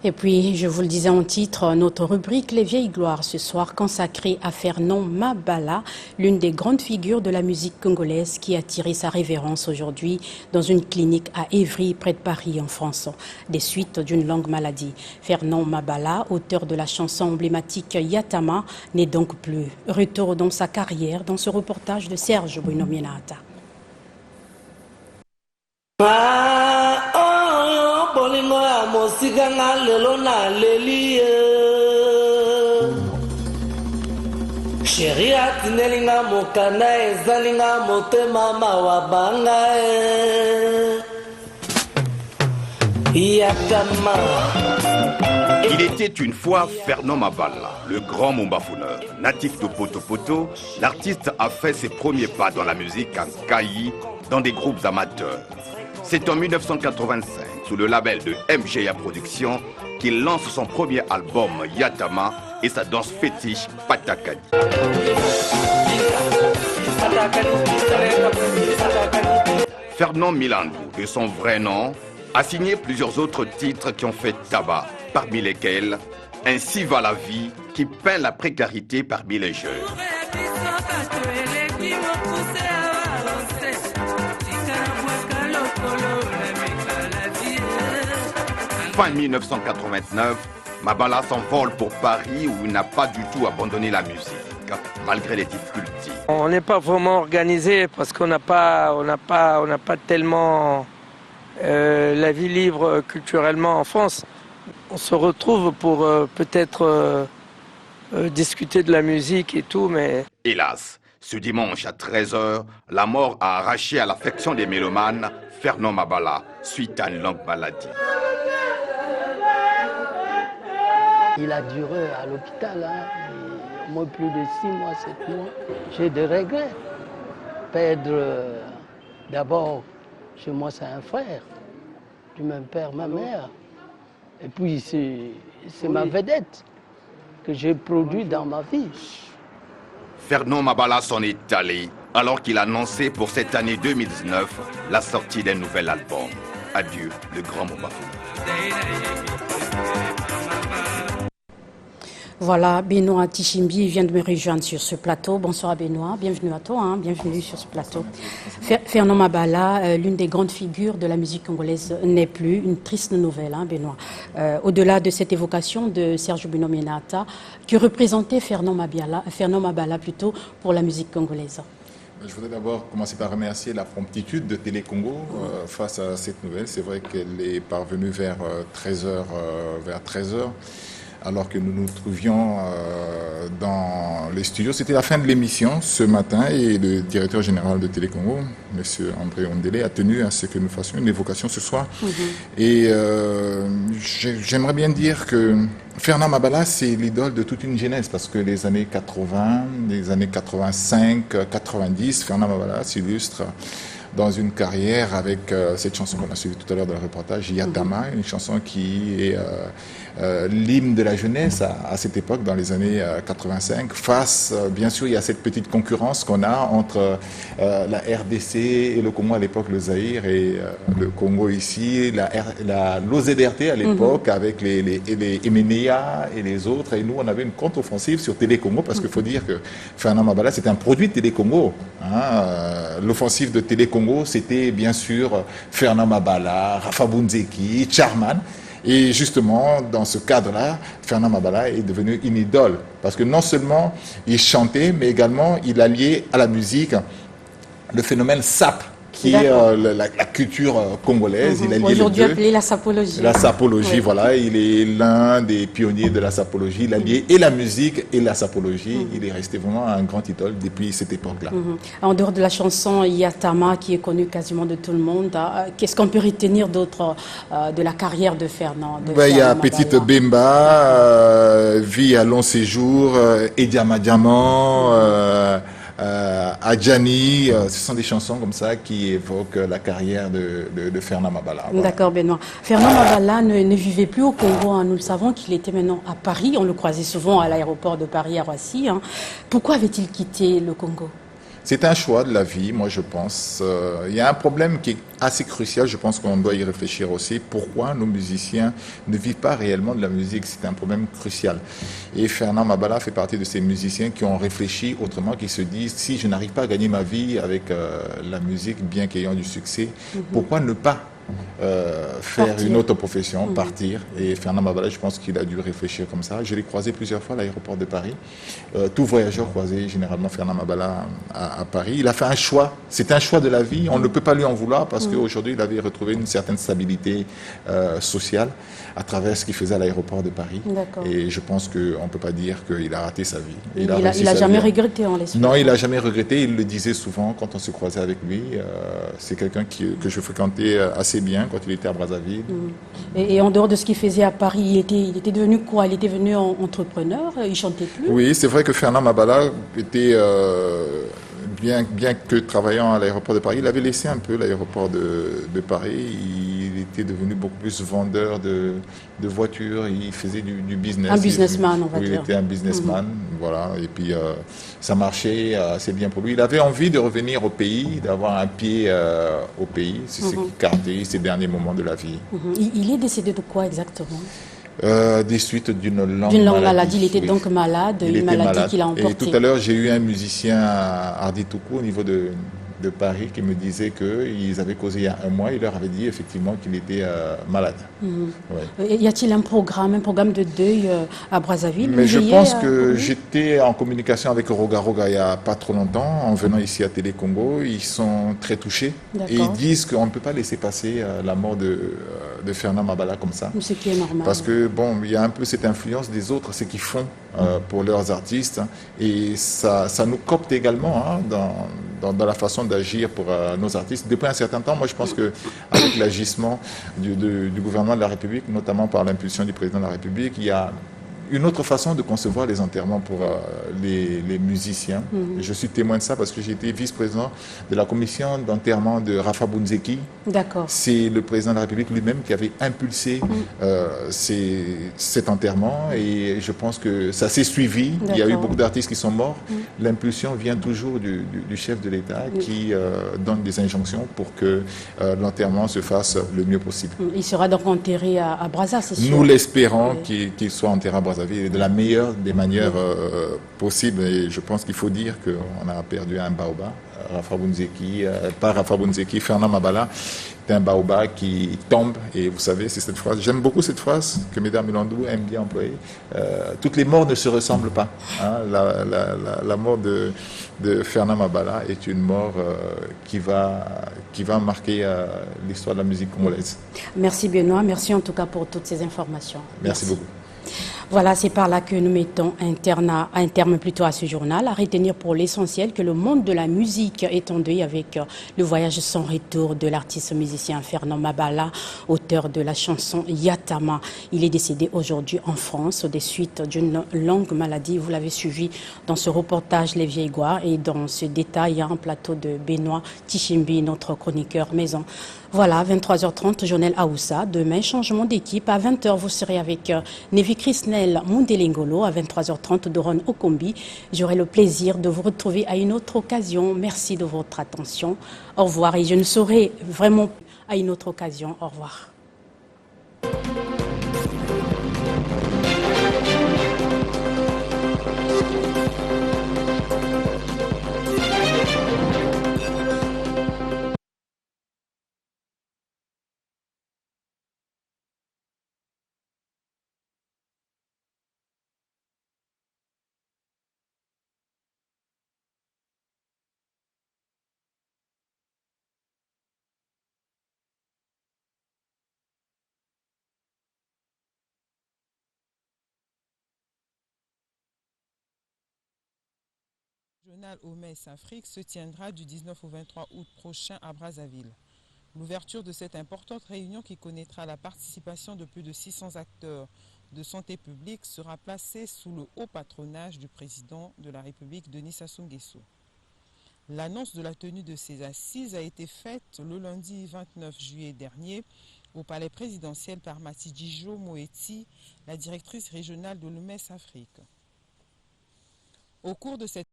Et puis, je vous le disais en titre, notre rubrique Les Vieilles Gloires ce soir consacrée à Fernand Mabala, l'une des grandes figures de la musique congolaise qui a tiré sa révérence aujourd'hui dans une clinique à Évry, près de Paris, en France, des suites d'une longue maladie. Fernand Mabala, auteur de la chanson emblématique Yatama, n'est donc plus. Retour dans sa carrière dans ce reportage de Serge Bouinomienata. Il était une fois Fernand Mabala, le grand mombafouneur. Natif de Poto-Poto, l'artiste a fait ses premiers pas dans la musique en Kayi, dans des groupes amateurs. C'est en 1985, sous le label de MGA Productions, qu'il lance son premier album Yatama et sa danse fétiche Patakani. Fernand Milandou, de son vrai nom, a signé plusieurs autres titres qui ont fait tabac, parmi lesquels Ainsi va la vie, qui peint la précarité parmi les jeunes. Fin 1989, Mabala s'envole pour Paris où il n'a pas du tout abandonné la musique, malgré les difficultés. On n'est pas vraiment organisé parce qu'on n'a pas tellement la vie libre culturellement en France. On se retrouve pour peut-être discuter de la musique et tout, mais... Hélas, ce dimanche à 13h, la mort a arraché à l'affection des mélomanes Fernand Mabala suite à une longue maladie. Il a duré à l'hôpital, au moins plus de 6 mois, 7 mois. J'ai des regrets. Perdre, d'abord, chez moi, c'est un frère, du même père, ma mère. Et puis, c'est ma vedette que j'ai produite dans ma vie. Fernand Mabala s'en est allé alors qu'il annonçait pour cette année 2019 la sortie d'un nouvel album. Adieu, le grand Mombafouneur. Voilà, Benoît Tichimbi vient de me rejoindre sur ce plateau. Bonsoir Benoît, bienvenue à toi, bienvenue sur ce plateau. Fernand Mabala, l'une des grandes figures de la musique congolaise, n'est plus. Une triste nouvelle, Benoît. Au-delà de cette évocation de Serge Bouinomienata, que représentait Fernand Mabala plutôt pour la musique congolaise? Je voudrais d'abord commencer par remercier la promptitude de Télé Congo face à cette nouvelle. C'est vrai qu'elle est parvenue vers 13h, alors que nous nous trouvions dans les studios. C'était la fin de l'émission ce matin et le directeur général de Télé Congo, M. André Ondélé, a tenu à ce que nous fassions une évocation ce soir. Et j'aimerais bien dire que Fernand Mabala, c'est l'idole de toute une jeunesse, parce que les années 80, les années 85, 90, Fernand Mabala s'illustre dans une carrière avec cette chanson qu'on a suivie tout à l'heure dans le reportage, Yatama, une chanson qui est l'hymne de la jeunesse à cette époque, dans les années 85. Face, bien sûr, il y a cette petite concurrence qu'on a entre la RDC et le Congo à l'époque, le Zaïre, et le Congo ici, l'OZRT à l'époque, avec les MNEA et les autres. Et nous, on avait une contre-offensive sur Télé Congo, parce qu'il faut dire que Fernand Mabala, c'est un produit de Télé Congo. L'offensive de Télé Congo, c'était bien sûr Fernand Mabala, Rafa Bunzeki, Charman. Et justement, dans ce cadre-là, Fernand Mabala est devenu une idole. Parce que non seulement il chantait, mais également il alliait à la musique le phénomène SAP, qui est la culture congolaise. Il alliait aujourd'hui appelée la sapologie. La sapologie, voilà. Il est l'un des pionniers de la sapologie. Il alliait et la musique et la sapologie. Il est resté vraiment un grand idole depuis cette époque-là. En dehors de la chanson Yatama, qui est connue quasiment de tout le monde, qu'est-ce qu'on peut retenir d'autre de la carrière de Fernand? Il y a Petite Bemba, Vie à long séjour, Ediama Diamant, Adjani, ce sont des chansons comme ça qui évoquent la carrière de Fernand Mabala. Voilà. D'accord, Benoît. Fernand Mabala ne vivait plus au Congo. Nous le savons qu'il était maintenant à Paris. On le croisait souvent à l'aéroport de Paris à Roissy. Pourquoi avait-il quitté le Congo? C'est un choix de la vie, moi je pense. Il y a un problème qui est assez crucial, je pense qu'on doit y réfléchir aussi. Pourquoi nos musiciens ne vivent pas réellement de la musique? C'est un problème crucial. Et Fernand Mabala fait partie de ces musiciens qui ont réfléchi autrement, qui se disent, si je n'arrive pas à gagner ma vie avec la musique, bien qu'ayant du succès, pourquoi ne pas faire Partir. une autre profession, partir. Et Fernand Mabala, je pense qu'il a dû réfléchir comme ça. Je l'ai croisé plusieurs fois à l'aéroport de Paris. Tout voyageur croisait généralement Fernand Mabala à Paris. Il a fait un choix. C'est un choix de la vie. On ne peut pas lui en vouloir parce qu'aujourd'hui, il avait retrouvé une certaine stabilité sociale à travers ce qu'il faisait à l'aéroport de Paris. Et je pense qu'on ne peut pas dire qu'il a raté sa vie. Il a jamais regretté en l'esprit. Non, il n'a jamais regretté. Il le disait souvent quand on se croisait avec lui. C'est quelqu'un que je fréquentais assez bien quand il était à Brazzaville. Et en dehors de ce qu'il faisait à Paris, il était devenu quoi? Il était devenu entrepreneur? Il chantait plus? Oui, c'est vrai que Fernand Mabala était, bien que travaillant à l'aéroport de Paris, il avait laissé un peu l'aéroport de Paris. Il était devenu beaucoup plus vendeur de voitures. Il faisait du business. Un businessman, on va dire. Il était un businessman, voilà. Et puis ça marchait assez bien pour lui. Il avait envie de revenir au pays, d'avoir un pied au pays. C'est ce qui gardait ces derniers moments de la vie. Il est décédé de quoi exactement? Des suites d'une longue maladie. Il était donc malade, une maladie qu'il a emportée. Et tout à l'heure, j'ai eu un musicien à Arditoukou au niveau de Paris qui me disait qu'ils avaient causé il y a un mois. Il leur avait dit effectivement qu'il était malade. Ouais. Y a-t-il un programme de deuil à Brazzaville? Mais je pense que j'étais en communication avec Roga Roga il n'y a pas trop longtemps, en venant ici à Télé Congo. Ils sont très touchés et ils disent qu'on ne peut pas laisser passer la mort de Fernand Mabala comme ça. Ce qui est normal. Parce que bon, il y a un peu cette influence des autres, ce qu'ils font pour leurs artistes, et ça nous copte également dans la façon d'agir pour nos artistes. Depuis un certain temps, moi je pense qu'avec l'agissement du gouvernement de la République, notamment par l'impulsion du président de la République, il y a une autre façon de concevoir les enterrements pour les musiciens. Je suis témoin de ça parce que j'ai été vice-président de la commission d'enterrement de Rafa Bounzeki. D'accord. C'est le président de la République lui-même qui avait impulsé cet enterrement et je pense que ça s'est suivi. Il y a eu beaucoup d'artistes qui sont morts. L'impulsion vient toujours du chef de l'État qui donne des injonctions pour que l'enterrement se fasse le mieux possible. Il sera donc enterré à Brazza, c'est sûr. Nous l'espérons qu'il soit enterré à Brazzaville de la meilleure des manières possibles. Et je pense qu'il faut dire qu'on a perdu un baobab. Rafa Bounzeki, pas Rafa Bounzeki, Fernand Mabala, c'est un baobab qui tombe. Et vous savez, c'est cette phrase. J'aime beaucoup cette phrase que Mesdames Milandou aiment bien employer. Toutes les morts ne se ressemblent pas. Hein. La mort de Fernand Mabala est une mort qui va marquer l'histoire de la musique congolaise. Merci Benoît, merci en tout cas pour toutes ces informations. Merci beaucoup. Voilà, c'est par là que nous mettons un terme plutôt à ce journal. À retenir pour l'essentiel que le monde de la musique est en deuil avec le voyage sans retour de l'artiste musicien Fernand Mabala, auteur de la chanson Yatama. Il est décédé aujourd'hui en France des suites d'une longue maladie. Vous l'avez suivi dans ce reportage Les Vieilles Gloires et dans ce détail un plateau de Benoît Tichimbi, notre chroniqueur maison. Voilà, 23h30, journal Aoussa. Demain, changement d'équipe. À 20h, vous serez avec Nevi Krisnel Mondelengolo. À 23h30, Doron Okombi. J'aurai le plaisir de vous retrouver à une autre occasion. Merci de votre attention. Au revoir. Et je ne saurai vraiment à une autre occasion. Au revoir. Le journal OMS Afrique se tiendra du 19 au 23 août prochain à Brazzaville. L'ouverture de cette importante réunion qui connaîtra la participation de plus de 600 acteurs de santé publique sera placée sous le haut patronage du président de la République, Denis Sassou Nguesso. L'annonce de la tenue de ces assises a été faite le lundi 29 juillet dernier au palais présidentiel par Matidjijo Moeti, la directrice régionale de l'OMS Afrique. Au cours de cette